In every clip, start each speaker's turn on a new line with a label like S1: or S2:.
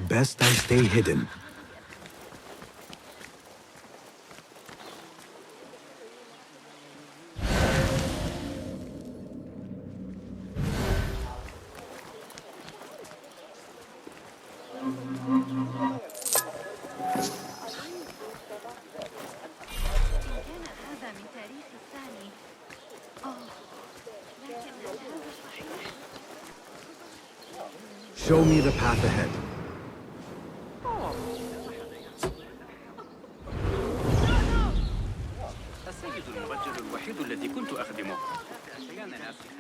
S1: Best I stay hidden. Show me the path ahead.
S2: السيد المبجل الوحيد الذي كنت أخدمه.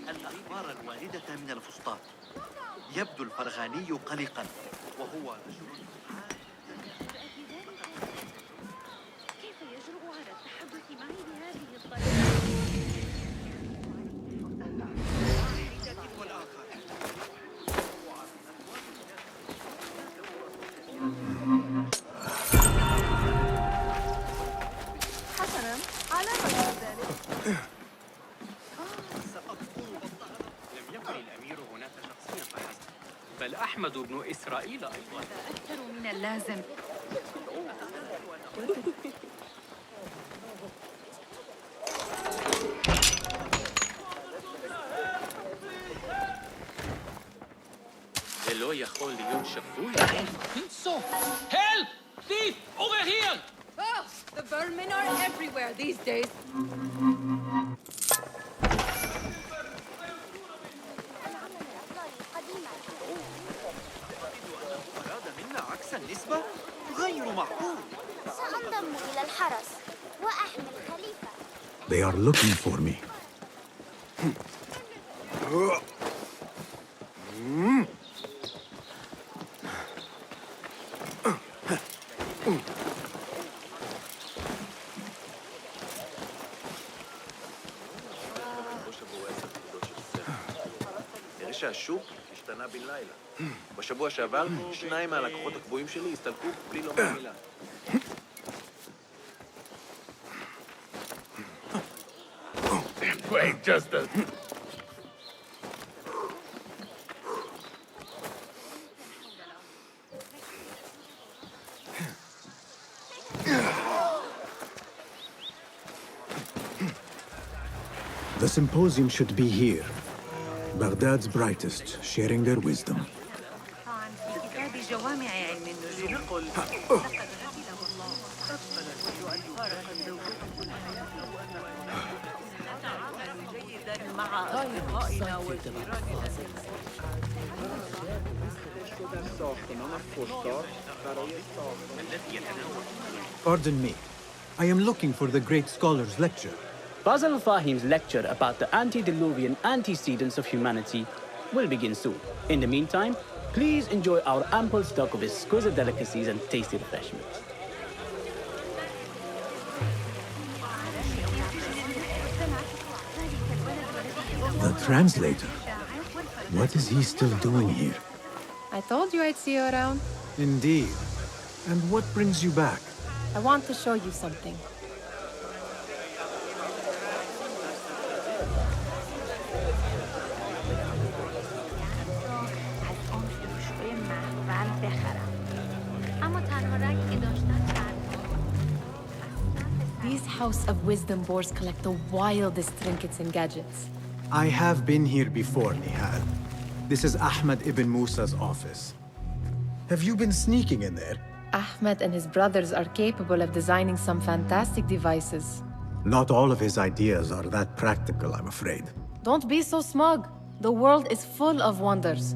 S3: الأخبار الواردة من الفسطاط. يبدو الفرغاني قلقا وهو رجل
S4: كيف يجرؤ على التحدث معي بهذه الطريقة؟ حسناً، علامة ذلك.
S2: لم يكن الأمير هناك شخصيا فحسب، بل أحمد بن إسرائيل أيضا.
S4: أكثر من اللازم.
S2: אלוהי יכול להיות שפוי.
S5: So, help! Thief! Over here!
S4: Oh, the vermin are everywhere these days.
S3: أراد منا عكس النسبة غير معقول.
S6: سأنضم إلى الحرس وأحمي الخليفة.
S1: They are looking for me.
S7: נראה שהשוק השתנה בן לילה. בשבוע שעבר, 2 מהלקוחות הקבועים שלי הסתלקו בלי לומר מילה.
S8: Wait, just a...
S1: The symposium should be here. Baghdad's brightest, sharing their wisdom. Pardon me. I am looking for the great scholar's lecture.
S9: Basil Fahim's lecture about the antediluvian antecedents of humanity will begin soon. In the meantime, please enjoy our ample stock of exquisite delicacies and tasty refreshments.
S1: The translator? What is he still doing here?
S10: I told you I'd see you around.
S1: Indeed. And what brings you back?
S10: I want to show you something. These House of Wisdom boards collect the wildest trinkets and gadgets.
S1: I have been here before, Nihal. This is Ahmed ibn Musa's office. Have you been sneaking in there?
S10: Ahmed and his brothers are capable of designing some fantastic devices.
S1: Not all of his ideas are that practical, I'm afraid.
S10: Don't be so smug. The world is full of wonders.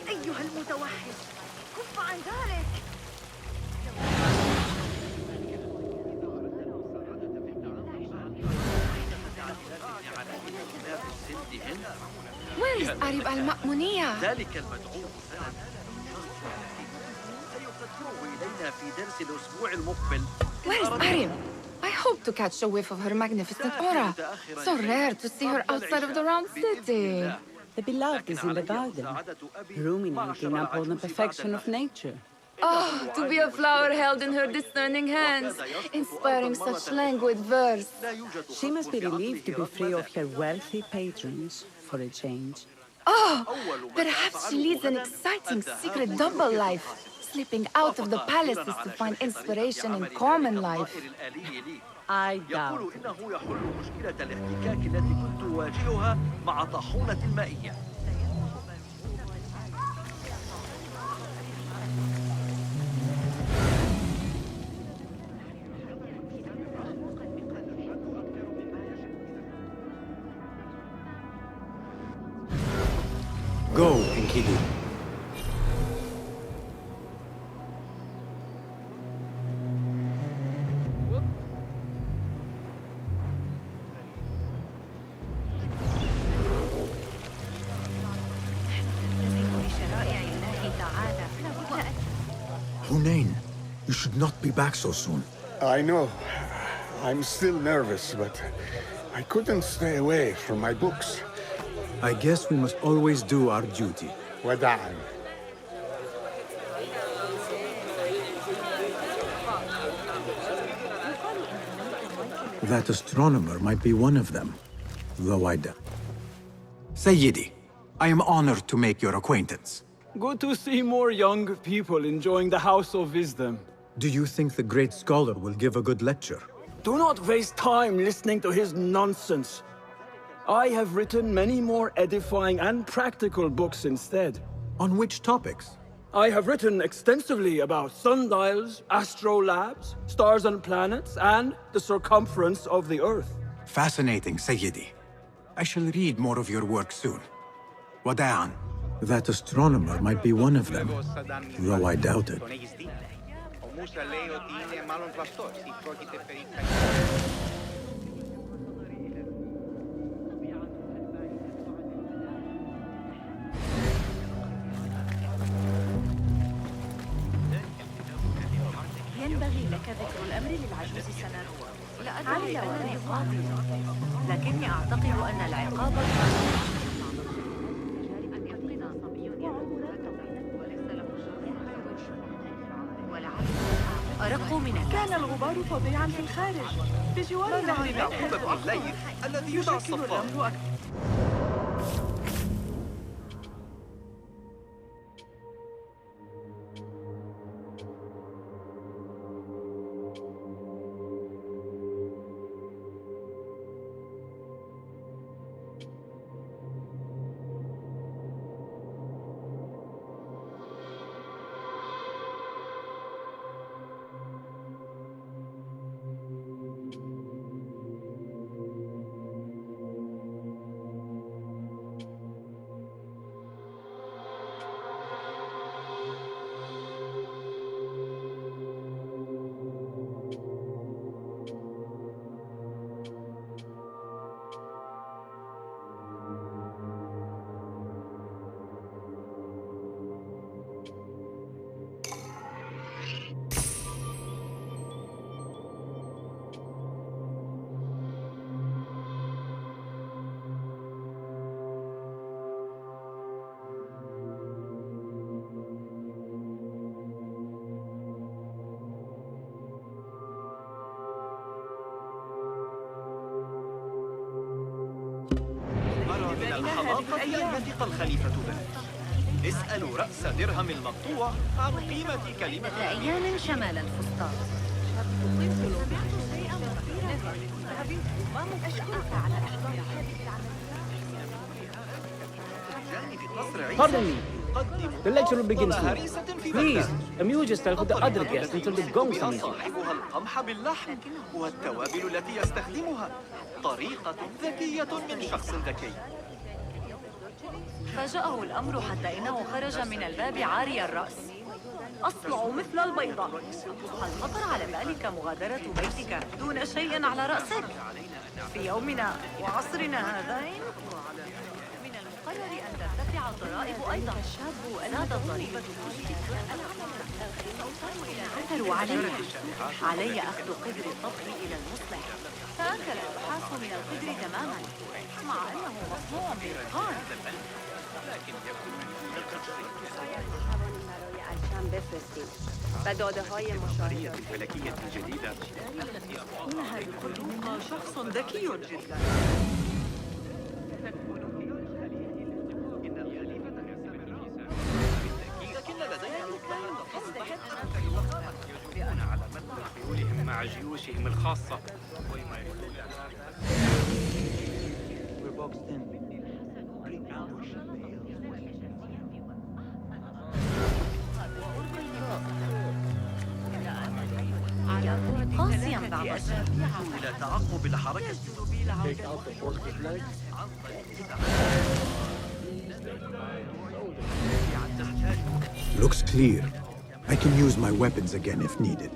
S4: أيها المتوحش، كف عن ذلك.
S10: Where is Arib al-Ma'muniyah?
S3: ذلك المدعو سند سيقدمه إلينا في درس الأسبوع المقبل.
S10: Where is Arib? I hope to catch a whiff of her magnificent aura. So rare to see her outside of the round city.
S8: The beloved is in the garden, ruminating upon the perfection of nature.
S10: Oh, to be a flower held in her discerning hands, inspiring such languid verse.
S8: She must be relieved to be free of her wealthy patrons for a change.
S10: Oh, perhaps she leads an exciting secret double life, slipping out of the palaces to find inspiration in common life.
S8: I doubt
S3: يقول إنه يحل مشكلة الاحتكاك التي كنت أواجهها مع طاحونة المائية.
S1: Go, Enkidu. Hunain, you should not be back so soon.
S11: I know. I'm still nervous, but I couldn't stay away from my books.
S1: I guess we must always do our duty.
S11: وداعاً.
S1: That astronomer might be one of them, though I doubt. Sayyidi, I am honored to make your acquaintance.
S12: Good to see more young people enjoying the House of Wisdom.
S1: Do you think the great scholar will give a good lecture?
S12: Do not waste time listening to his nonsense. I have written many more edifying and practical books instead.
S1: On which topics?
S12: I have written extensively about sundials, astrolabes, stars and planets, and the circumference of the Earth.
S1: Fascinating, Sayyidi. I shall read more of your work soon. Wada'an. That astronomer might be one of them, though I doubt it.
S4: ينبغي لك ذكر الأمر للعجوز سنة. لا أدري أنني قاضي، لكني أعتقد أن العقاب أرق من كان الغبار فظيعا في الخارج بجوار نهر
S3: يعقوب بن الليث الذي يدعى الصفار. الحماقة أن ينطق الخليفة به. اسألوا رأس درهم المقطوع عن قيمة كلمة
S4: لأيام شمال الفسطاط.
S9: Pardon me. The lecture will begin soon. Please, amuse yourself with the other guests until the gong sounds.
S3: صاحبها القمح باللحم والتوابل التي يستخدمها. طريقة ذكية من شخص ذكي.
S4: فاجأه الأمر حتى إنه خرج من الباب عاري الرأس. أصلع مثل البيضة. هل خطر على بالك مغادرة بيتك دون شيء على رأسك؟ في يومنا وعصرنا هذين؟ المقرر أن ترتفع الضرائب أيضا. زادت ضريبة الكشك عثروا علي أخذ قدر الطبخ إلى المصلح. تأكل الأبحاث من القدر تماما مع أنه مصنوع بإتقان.
S13: و داده های مشاهده
S2: الفلكية الجديدة
S4: إنها الكلوقة شخص ذكي جدا.
S2: يجرون على متن خيولهم مع جيوشهم الخاصة.
S4: قاسيا بعض
S3: إلى تعقب الحركة.
S1: Looks clear. I can use my weapons again if needed.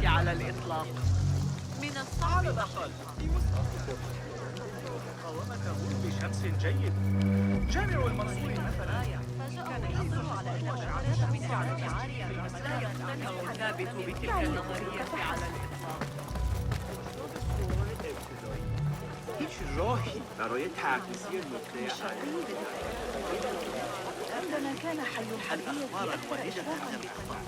S4: على الإطلاق من الصعب
S2: مقاومته بشمس جيد. جامع المنصور مثلا
S4: كان يصر على أن الشعارات من إعلام عارية الرأس لا يقتنع الثابت بتلك النظرية على الإطلاق.
S7: هیچ راهی برای تعکیسی نقطه
S4: عندما كان حي الحربية أكثر إشباعاً بقطاع.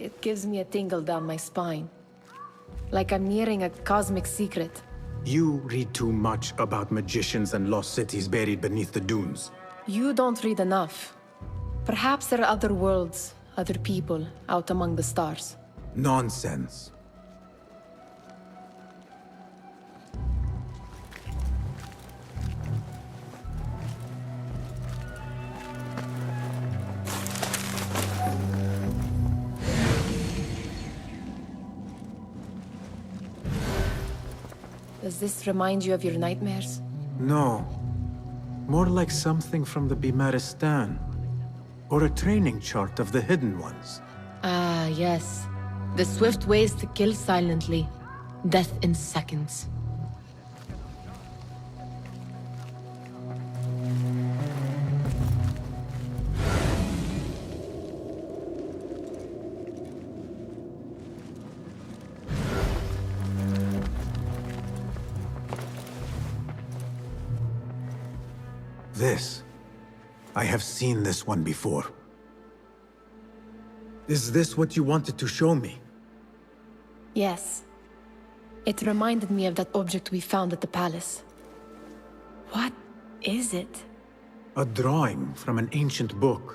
S10: It gives me a tingle down my spine. Like I'm nearing a cosmic secret.
S1: You read too much about magicians and lost cities buried beneath the dunes.
S10: You don't read enough. Perhaps there are other worlds, other people, out among the stars.
S1: Nonsense.
S10: Does this remind you of your nightmares?
S1: No. More like something from the Bimaristan. Or a training chart of the Hidden Ones.
S10: Ah, yes. The swift ways to kill silently. Death in seconds.
S1: This. I have seen this one before. Is this what you wanted to show me?
S10: Yes. It reminded me of that object we found at the palace. What is it?
S1: A drawing from an ancient book.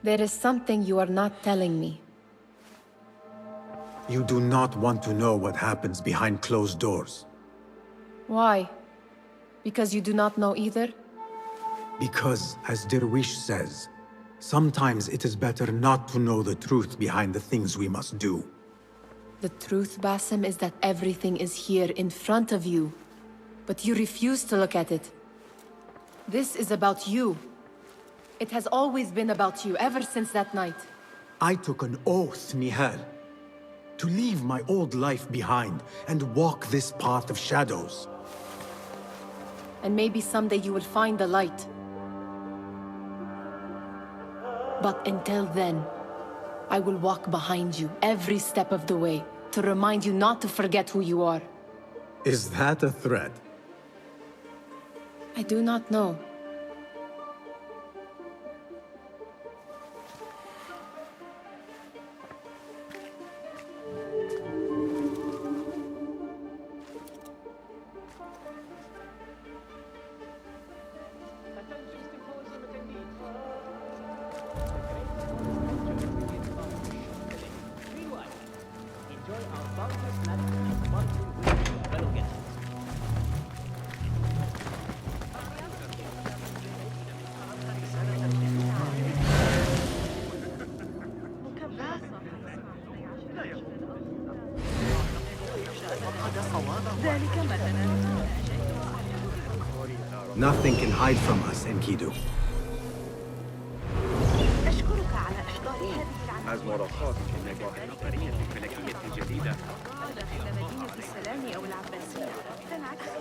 S10: There is something you are not telling me.
S1: You do not want to know what happens behind closed doors.
S10: Why? Because you do not know either?
S1: Because, as Derwish says, sometimes it is better not to know the truth behind the things we must do.
S10: The truth, Basim, is that everything is here in front of you. But you refuse to look at it. This is about you. It has always been about you, ever since that night.
S1: I took an oath, Nihal, to leave my old life behind and walk this path of shadows.
S10: And maybe someday you will find the light. But until then, I will walk behind you every step of the way to remind you not to forget who you are.
S1: Is that a threat?
S10: I do not know.
S1: Nothing can hide from us, Enkidu.
S4: أشكرك على إحضار هذه
S2: النظرية الفلكية الجديدة
S4: مدينة السلام أو العباسية تنعكس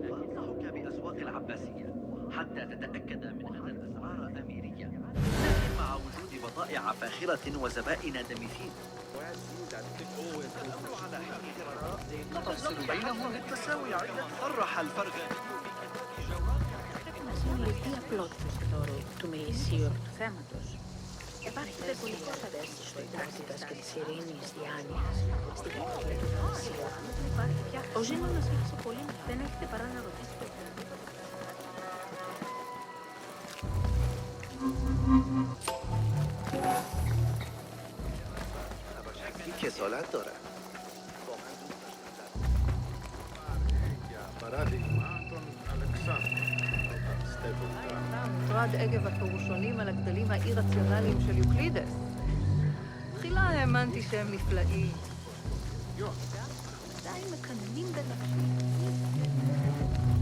S3: وأنصحك بأسواق العباسية حتى تتأكد من أن الأسعار أميرية، لكن مع وجود بضائع فاخرة وزبائن دمثين. نفصل بينهم بالتساوي عندما صرح الفرغاني.
S4: είναι η αιτία πλώτης θεωρώ του μεϊσίου θέματος. Υπάρχει δε πολιτικός αδέστης και της ειρήνης διάνοιας στη γραφεία του Ασία. Ο Ζήνωνας έχει πολύ, δεν έχετε παρά να ρωτήσετε.
S7: کسالت دارد.
S14: מוטרד עקב הפירושונים על הגדלים האי-רציונליים של יוקלידס. תחילה האמנתי שהם נפלאים. עדיין מקננים בנפשי.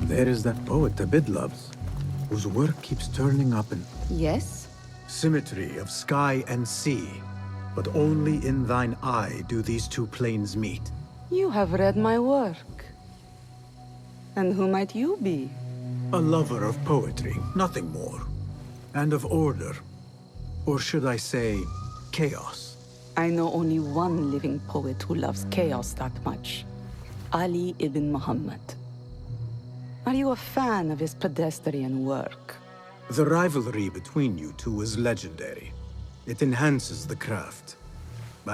S1: There is that poet Abid loves, whose work keeps turning up in...
S10: Yes?
S1: Symmetry of sky and sea, but only in thine eye do these two planes meet.
S8: You have read my work. And who might you be?
S1: A lover of poetry, nothing more. And of order. Or should I say, chaos.
S8: I know only one living poet who loves chaos that much. Ali ibn Muhammad. Are you a fan of his pedestrian work?
S1: The rivalry between you two is legendary. It enhances the craft.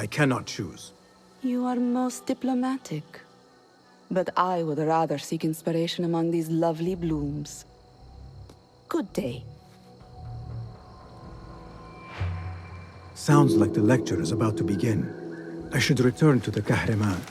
S1: I cannot choose.
S8: You are most diplomatic. But I would rather seek inspiration among these lovely blooms. Good day.
S1: Sounds like the lecture is about to begin. I should return to the Kahraman.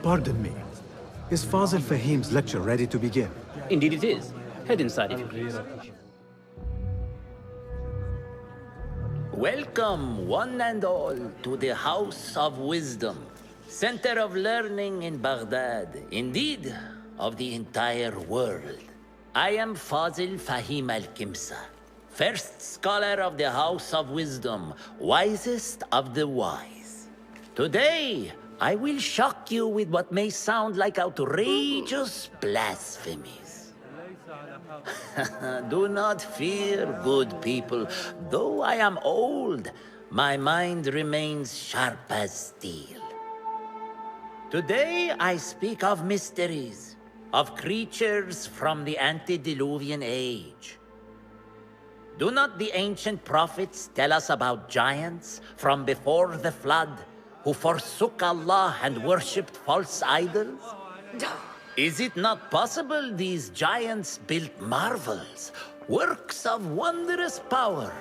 S1: Pardon me. Is Fazil Fahim's lecture ready to begin?
S9: Indeed it is. Head inside if you please.
S15: Welcome, one and all, to the House of Wisdom, center of learning in Baghdad, indeed, of the entire world. I am Fazil Fahim al-Kimsa, first scholar of the House of Wisdom, wisest of the wise. Today, I will shock you with what may sound like outrageous blasphemies. Do not fear, good people. Though I am old, my mind remains sharp as steel. Today, I speak of mysteries, of creatures from the antediluvian age. Do not the ancient prophets tell us about giants from before the flood who forsook Allah and worshipped false idols? Is it not possible these giants built marvels, works of wondrous power,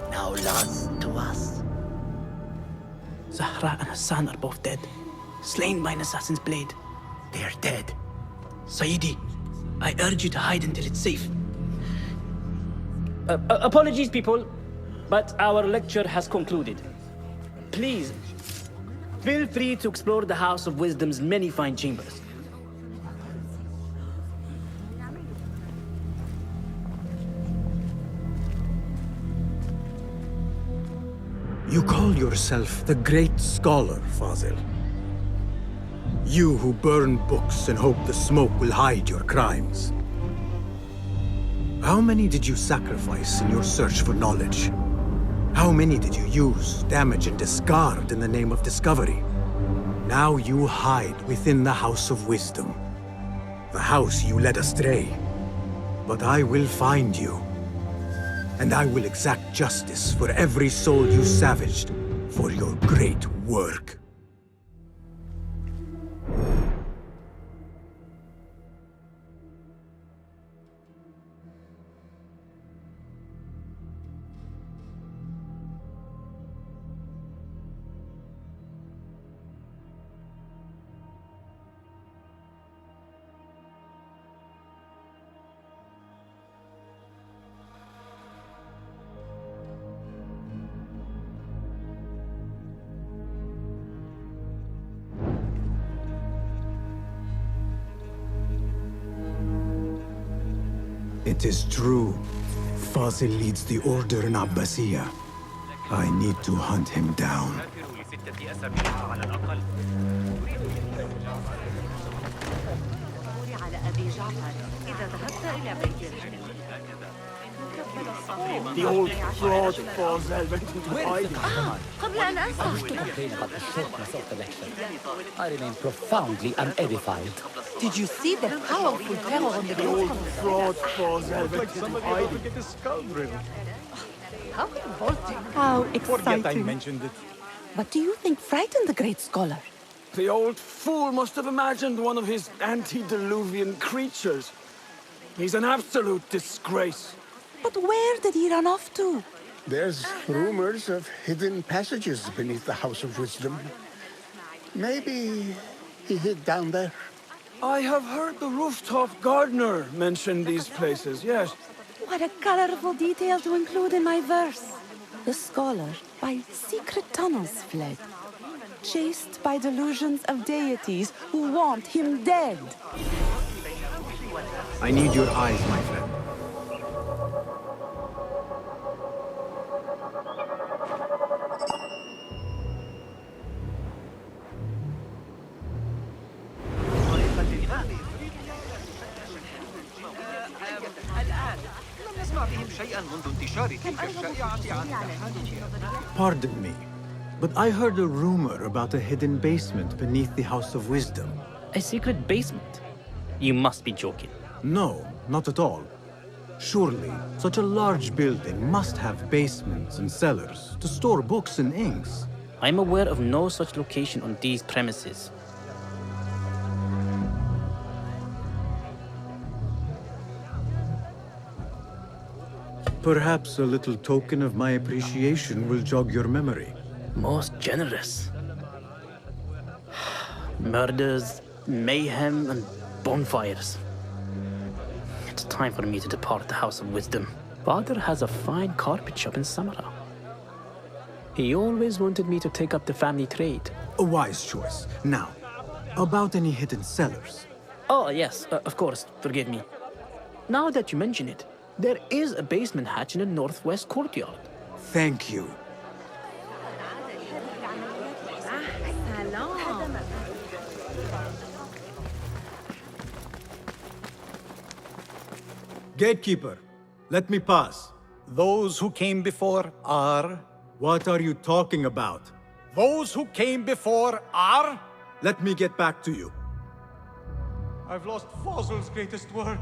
S15: now lost to us?
S9: Zahra and Hassan are both dead, slain by an assassin's blade. They are dead. Sayyidi, I urge you to hide until it's safe. Apologies, people, but our lecture has concluded. Please, feel free to explore the House of Wisdom's many fine chambers.
S1: You call yourself the great scholar, Fazil. You who burn books and hope the smoke will hide your crimes. How many did you sacrifice in your search for knowledge? How many did you use, damage, and discard in the name of discovery? Now you hide within the House of Wisdom. The house you led astray. But I will find you. And I will exact justice for every soul you savaged for your great work. It is true. Fazil leads the Order in Abbasiyah. I need to hunt him down.
S12: The old fraud Fazil went into hiding.
S16: I wish to complain about the shortness of the lecture. I remain profoundly unedified.
S14: Did you see the powerful terror on the
S12: old fraud Fazil went into hiding?
S17: Get his skull drilled.
S14: How revolting.
S8: How
S17: Forget I
S8: exciting.
S17: mentioned it.
S8: What do you think frightened the great scholar?
S12: The old fool must have imagined one of his antediluvian creatures. He's an absolute disgrace.
S8: But where did he run off to?
S11: There's rumors of hidden passages beneath the House of Wisdom. Maybe he hid down there.
S12: I have heard the rooftop gardener mention these places, yes.
S8: What a colorful detail to include in my verse. The scholar by secret tunnels fled, chased by delusions of deities who want him dead.
S1: I need your eyes, my friend. Pardon me, but I heard a rumor about a hidden basement beneath the House of Wisdom.
S9: A secret basement? You must be joking.
S1: No, not at all. Surely, such a large building must have basements and cellars to store books and inks.
S9: I'm aware of no such location on these premises.
S1: Perhaps a little token of my appreciation will jog your memory.
S9: Most generous. Murders, mayhem, and bonfires. It's time for me to depart the House of Wisdom. Father has a fine carpet shop in Samara. He always wanted me to take up the family trade.
S1: A wise choice. Now, about any hidden cellars?
S9: Oh, yes, of course, forgive me. Now that you mention it, there is a basement hatch in the northwest courtyard.
S1: Thank you. Gatekeeper, let me pass.
S17: Those who came before are...
S1: What are you talking about?
S17: Those who came before are...
S1: Let me get back to you.
S17: I've lost Fazil's greatest work.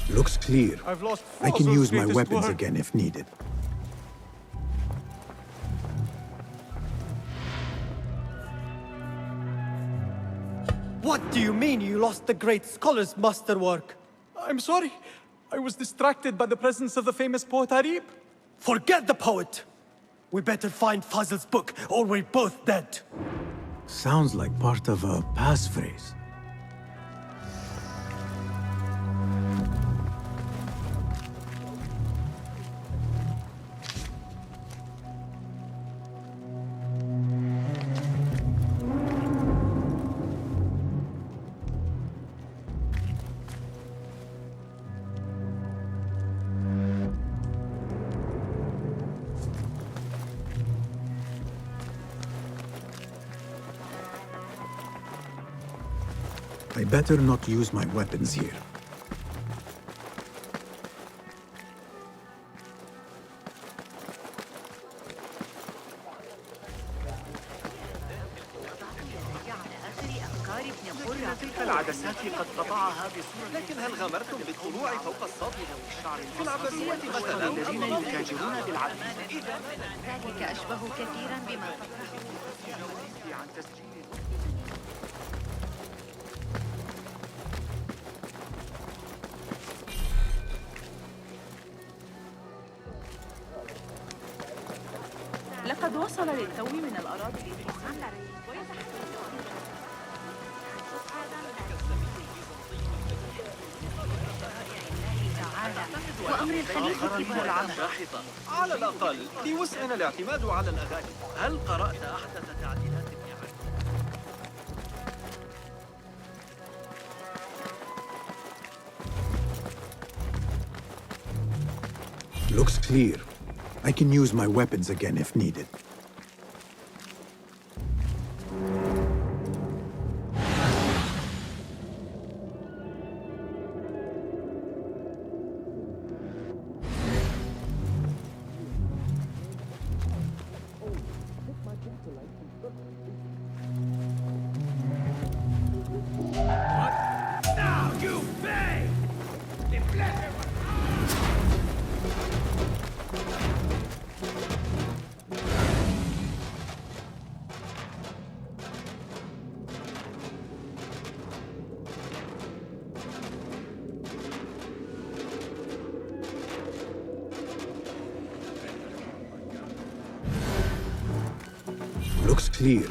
S1: Looks clear.
S17: I've lost
S1: I can
S17: Fazil's
S1: use my
S17: greatest
S1: weapons
S17: work.
S1: again if needed.
S18: What do you mean you lost the great scholar's masterwork?
S17: I'm sorry. I was distracted by the presence of the famous poet Arib.
S18: Forget the poet! We better find Fazil's book, or we're both dead.
S1: Sounds like part of a passphrase. I better not use my weapons here.
S3: تلك العدسات قد طبعها بصورة، لكن هل غامرتم بالطلوع فوق السطح؟ في العباسية مثلا الذين يتاجرون بالعبيد
S14: ذلك أشبه كثيرا بما
S3: عن تسجيل.
S4: لقد وصل للتو من الأراضي
S14: وأمر الخليفة كبار العمل.
S3: على الأقل لوسعنا الاعتماد على الأغاني. هل قرأت أحدث تعديلات ابن عمرو؟
S1: Looks clear. I can use my weapons again if needed. Looks clear.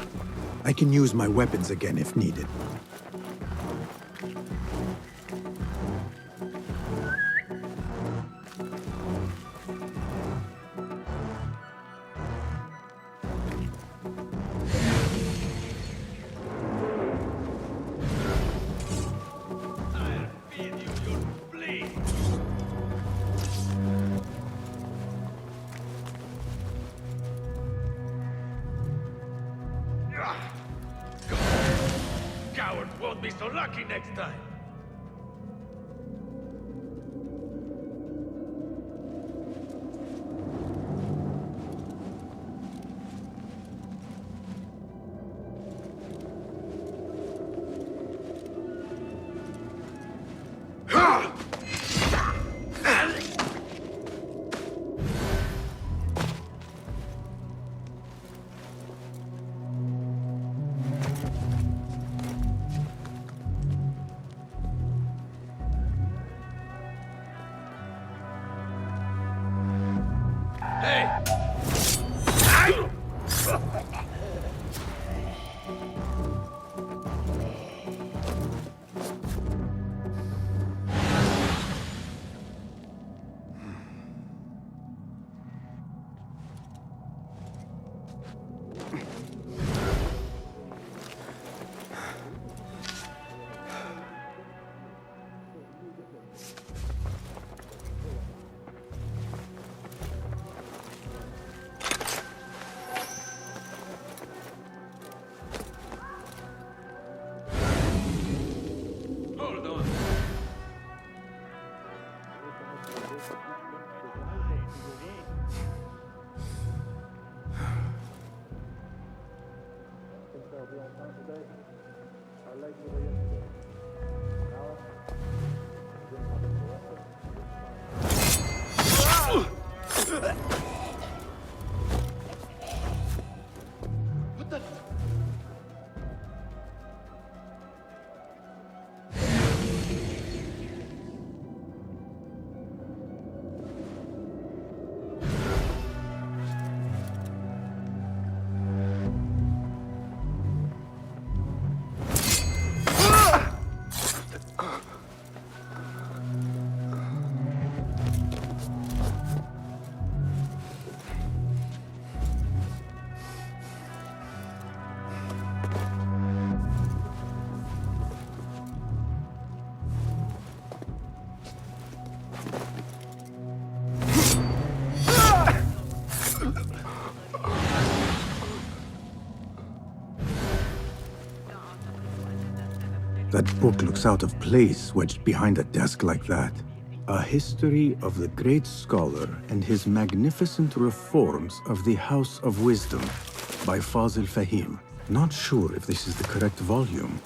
S1: I can use my weapons again if needed.
S19: Cowards won't be so lucky next time.
S1: That book looks out of place wedged behind a desk like that. A history of the great scholar and his magnificent reforms of the House of Wisdom by Fazil Fahim. Not sure if this is the correct volume.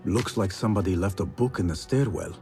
S1: Looks like somebody left a book in the stairwell.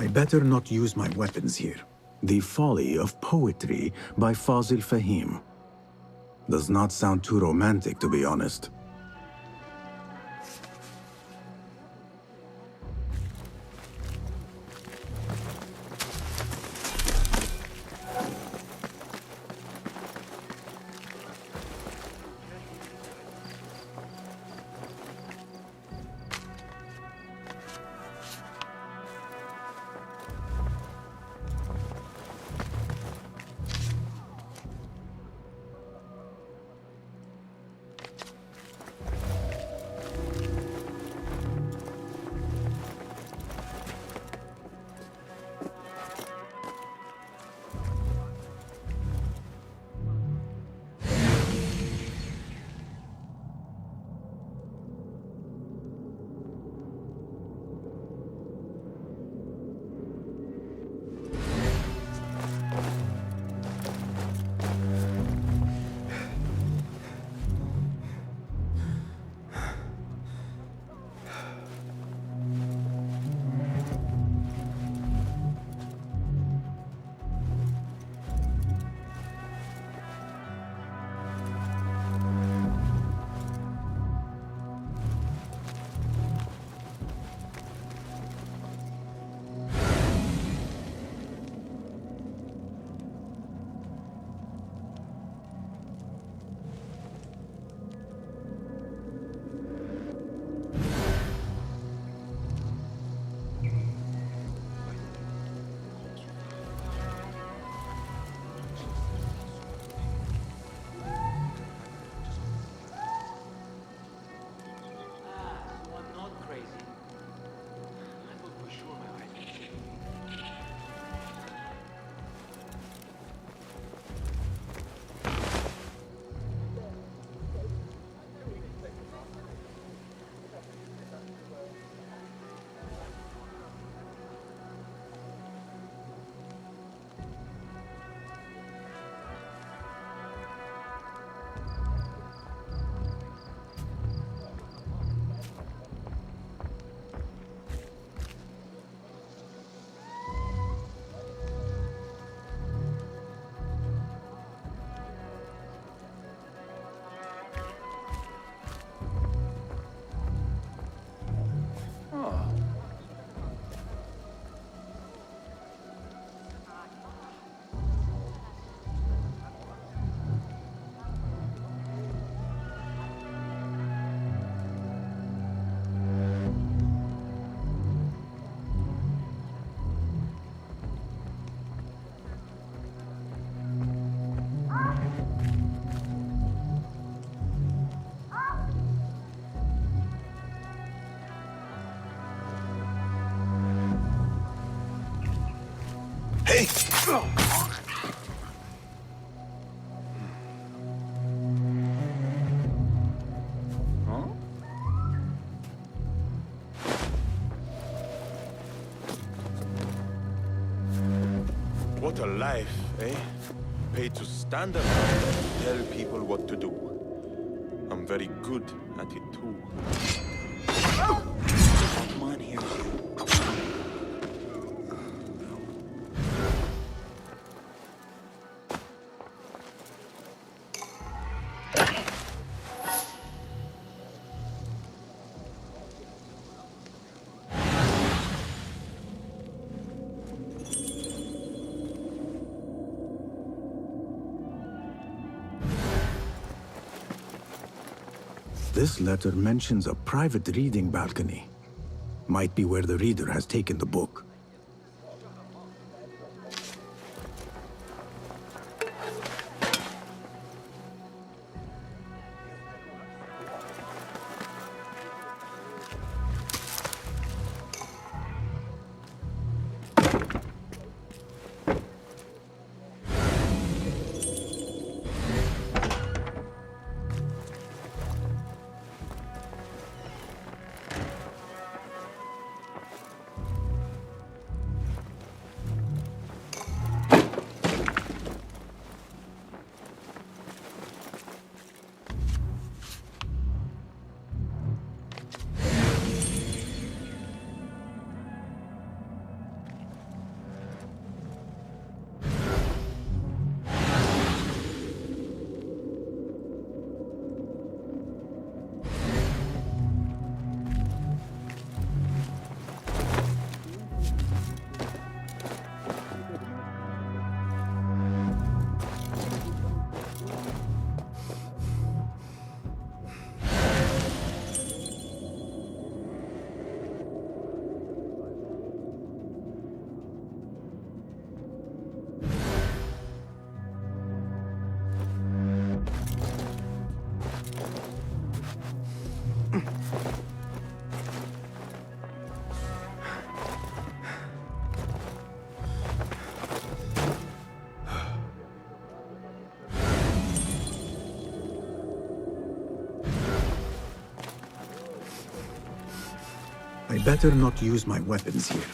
S1: I better not use my weapons here. The Folly of Poetry by Fazil Fahim. Does not sound too romantic, to be honest.
S7: Hey! What a life, eh? Paid to stand up and tell people what to do. I'm very good at it too.
S20: Come on here.
S1: This letter mentions a private reading balcony. Might be where the reader has taken the book. I better not use my weapons here.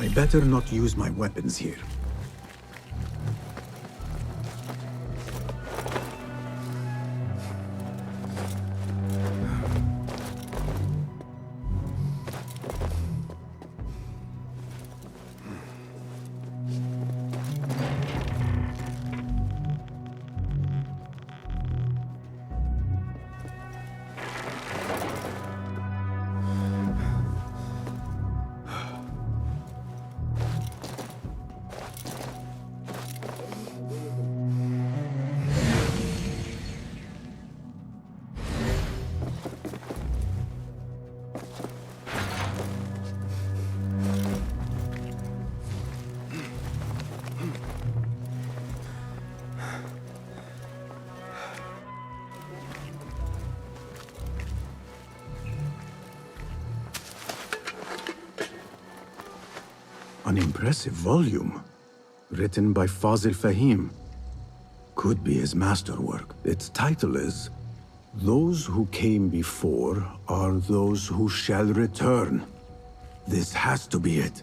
S1: I better not use my weapons here. An impressive volume, written by Fazil Fahim. Could be his masterwork. Its title is, "Those who came before are those who shall return." This has to be it.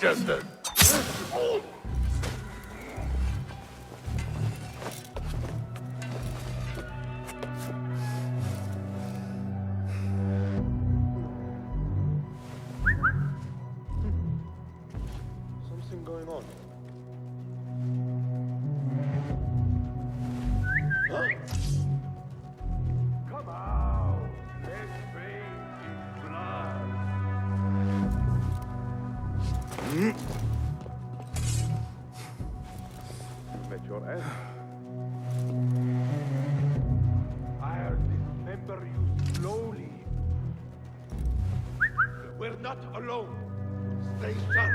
S19: Chester.
S7: Something going on.
S19: Come out. Let's bathe in blood.
S7: Met your end.
S19: I'll dismember you slowly. We're not alone. Stay sharp.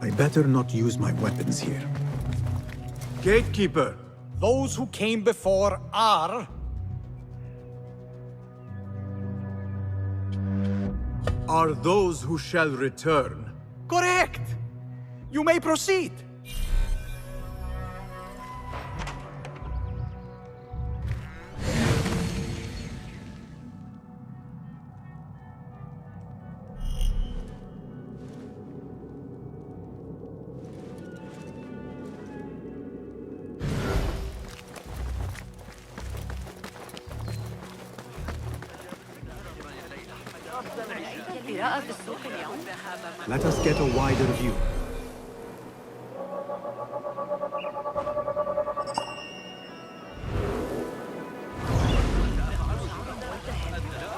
S1: I better not use my weapons here.
S17: Gatekeeper, those who came before are those who shall return. Correct! You may proceed.
S1: Let us get a wider view.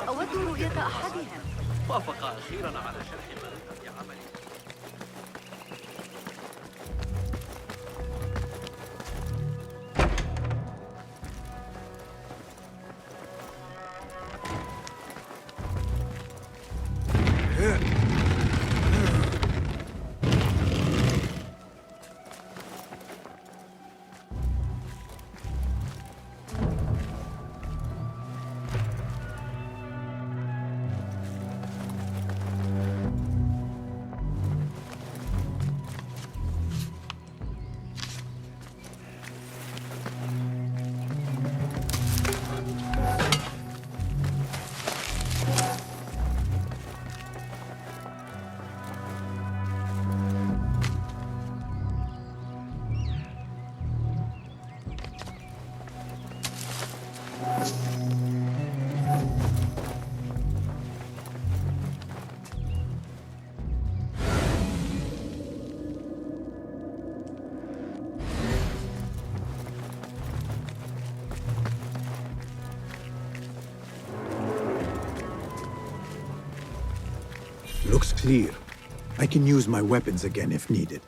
S3: أود رؤية أحدهم. وافق أخيرا على شرح طريقة عمله.
S1: Looks clear. I can use my weapons again if needed.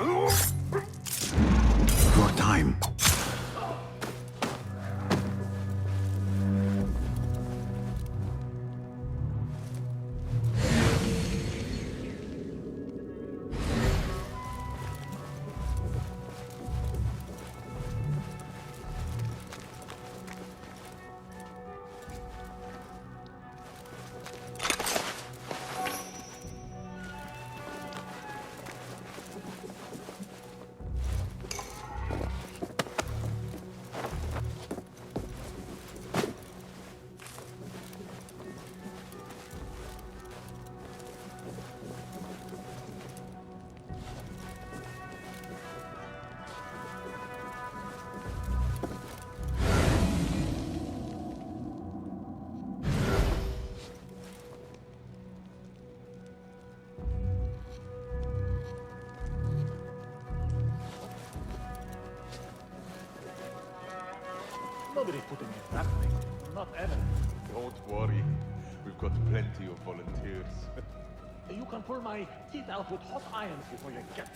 S1: Your time.
S19: Nobody's putting in that thing. Not ever. Don't worry. We've got plenty of volunteers. You can pull my teeth out with hot irons before you get...